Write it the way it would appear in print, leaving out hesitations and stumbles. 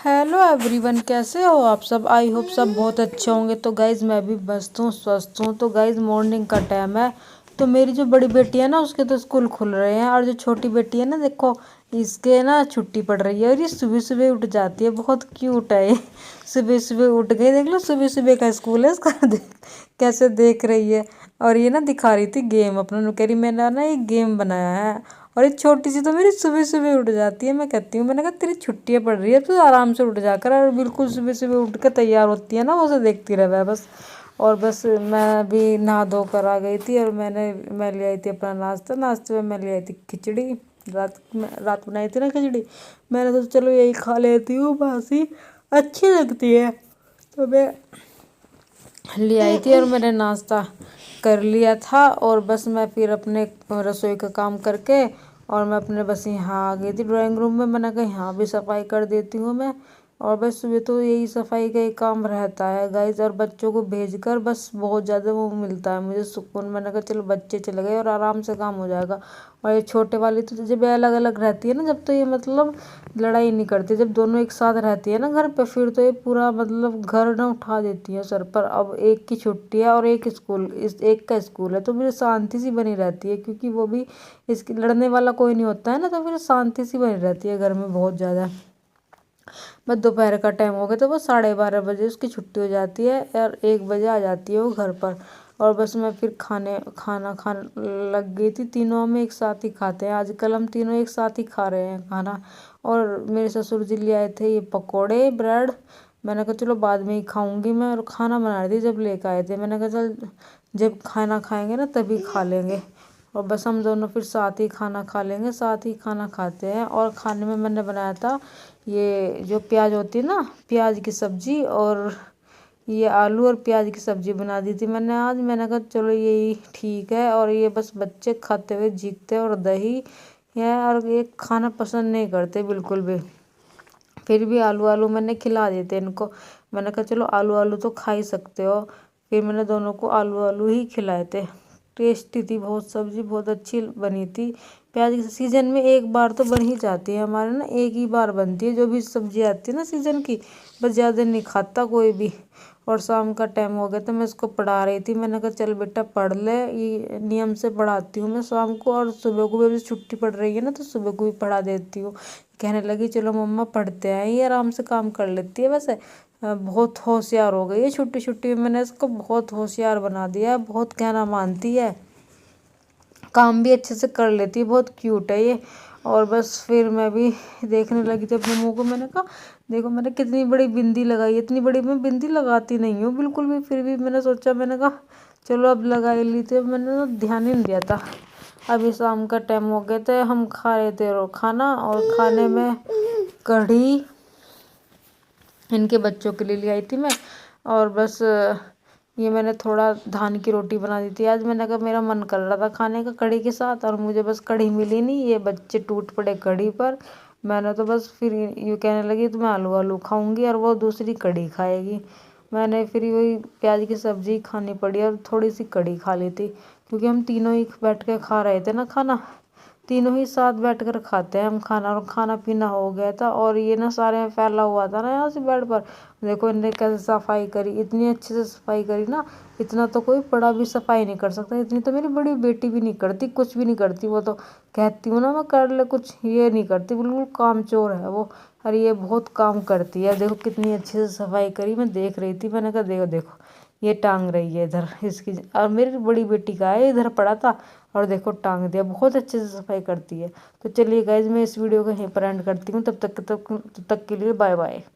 Hello everyone, कैसे हो आप सब। आई होप सब बहुत अच्छे होंगे। तो गाइज़ मैं भी मस्त हूँ, स्वस्थ हूँ। तो गाइज़ मॉर्निंग का टाइम है। तो मेरी जो बड़ी बेटी है ना, उसके तो स्कूल खुल रहे हैं। और जो छोटी बेटी है ना, देखो इसके ना छुट्टी पड़ रही है। और ये सुबह सुबह उठ जाती है, बहुत क्यूट है ये। सुबह सुबह उठ गई, देख लो सुबह सुबह का स्कूल है इसका। कैसे देख रही है। और ये ना दिखा रही थी गेम अपना, कह रही मैंने ना एक गेम बनाया है। और ये छोटी सी तो मेरी सुबह सुबह उठ जाती है। मैं कहती हूँ, मैंने कहा तेरी छुट्टियाँ पड़ रही है, तो आराम से उठ जाकर। और बिल्कुल सुबह सुबह उठ कर तैयार होती है ना, वो उसे देखती रहे बस। और बस मैं भी नहा धो कर आ गई थी। और मैं ले आई थी अपना नाश्ता। नाश्ते में मैं ले आई थी खिचड़ी। रात बनाई थी ना खिचड़ी। मैंने तो चलो यही खा लेती हूँ, बासी अच्छी लगती है। तो मैं ले आई थी और मैंने नाश्ता कर लिया था। और बस मैं फिर अपने रसोई का काम करके और मैं अपने बस यहाँ आ गई थी ड्राइंग रूम में। मैंने कहा यहाँ भी सफाई कर देती हूँ मैं। और बस सुबह तो यही सफाई का ही काम रहता है गाइज। और बच्चों को भेजकर बस बहुत ज़्यादा वो मिलता है मुझे सुकून। मैंने कहा चलो बच्चे चले गए और आराम से काम हो जाएगा। और ये छोटे वाली तो जब अलग अलग रहती है ना, जब तो ये मतलब लड़ाई नहीं करती। जब दोनों एक साथ रहती है ना घर पे, फिर तो ये पूरा मतलब घर ना उठा देती है सर पर। अब एक की छुट्टी है और एक का स्कूल है, तो मेरी शांति सी बनी रहती है। क्योंकि वो भी इसकी लड़ने वाला कोई नहीं होता है ना, तो फिर शांति सी बनी रहती है घर में बहुत ज़्यादा। बस दोपहर का टाइम हो गया तो बस 12:30 बजे उसकी छुट्टी हो जाती है। और 1 बजे आ जाती है वो घर पर। और बस मैं फिर खाना खाने लग गई थी। तीनों हम एक साथ ही खाते हैं, आजकल हम तीनों एक साथ ही खा रहे हैं खाना। और मेरे ससुर जी ले आए थे ये पकोड़े ब्रेड। मैंने कहा चलो बाद में ही खाऊंगी मैं। और खाना बना रही थी जब लेकर आए थे। मैंने कहा चल जब खाना खाएंगे ना तभी खा लेंगे। और बस हम दोनों फिर साथ ही खाना खा लेंगे, साथ ही खाना खाते हैं। और खाने में मैंने बनाया था ये जो प्याज होती है ना, प्याज की सब्जी। और ये आलू और प्याज की सब्जी बना दी थी मैंने आज। मैंने कहा चलो यही ठीक है। और ये बस बच्चे खाते हुए जीतते और दही है। और ये खाना पसंद नहीं करते बिल्कुल भी। फिर भी आलू आलू मैंने खिला दिए थे इनको। मैंने कहा चलो आलू आलू तो खा ही सकते हो। फिर मैंने दोनों को आलू आलू ही खिलाए थे। टेस्टी थी बहुत, सब्जी बहुत अच्छी बनी थी। प्याज की सीज़न में एक बार तो बन ही जाती है हमारे ना, एक ही बार बनती है जो भी सब्जी आती है ना सीज़न की। बस ज़्यादा नहीं खाता कोई भी। और शाम का टाइम हो गया तो मैं इसको पढ़ा रही थी। मैंने कहा चल बेटा पढ़ ले, ये नियम से पढ़ाती हूँ मैं शाम को। और सुबह को भी अभी छुट्टी पड़ रही है ना, तो सुबह को भी पढ़ा देती हूँ। कहने लगी चलो मम्मा पढ़ते हैं, ये आराम से काम कर लेती है। वैसे बहुत होशियार हो गई है छुट्टी छुट्टी में। मैंने इसको बहुत होशियार बना दिया है, बहुत कहना मानती है, काम भी अच्छे से कर लेती है, बहुत क्यूट है ये। और बस फिर मैं भी देखने लगी थी अपने मुंह को। मैंने कहा देखो मैंने कितनी बड़ी बिंदी लगाई है। इतनी बड़ी मैं बिंदी लगाती नहीं हूँ बिल्कुल भी। फिर भी मैंने सोचा, मैंने कहा चलो अब लगा ही ली थी। मैंने ना ध्यान ही नहीं दिया था। अभी शाम का टाइम हो गया था, हम खा रहे थे खाना। और खाने में कढ़ी इनके बच्चों के लिए ले आई थी मैं। और बस ये मैंने थोड़ा धान की रोटी बना दी थी आज। मैंने कहा मेरा मन कर रहा था खाने का कढ़ी के साथ, और मुझे बस कढ़ी मिली नहीं। ये बच्चे टूट पड़े कढ़ी पर। मैंने तो बस फिर ये कहने लगी तो मैं आलू आलू खाऊंगी और वो दूसरी कढ़ी खाएगी। मैंने फिर वही प्याज की सब्जी खानी पड़ी और थोड़ी सी कढ़ी खा ली थी। क्योंकि हम तीनों ही बैठ के खा रहे थे ना खाना, तीनों ही साथ बैठकर खाते हैं हम खाना। और खाना पीना हो गया था। और ये ना सारे फैला हुआ था ना यहाँ से बेड पर। देखो इनने कैसे सफाई करी, इतनी अच्छे से सफाई करी ना। इतना तो कोई बड़ा भी सफाई नहीं कर सकता। इतनी तो मेरी बड़ी बेटी भी नहीं करती, कुछ भी नहीं करती। वो तो कहती हूँ ना मैं कर ले कुछ, ये नहीं करती, बिल्कुल कामचोर है वो। अरे ये बहुत काम करती है। देखो कितनी अच्छे से सफाई करी, मैं देख रही थी। मैंने कहा देखो देखो ये टांग रही है इधर इसकी। और मेरी बड़ी बेटी का है, इधर पड़ा था और देखो टांग दिया। बहुत अच्छे से सफाई करती है। तो चलिए गाइज मैं इस वीडियो को यहीं पर एंड करती हूँ। तब तक के लिए बाय बाय।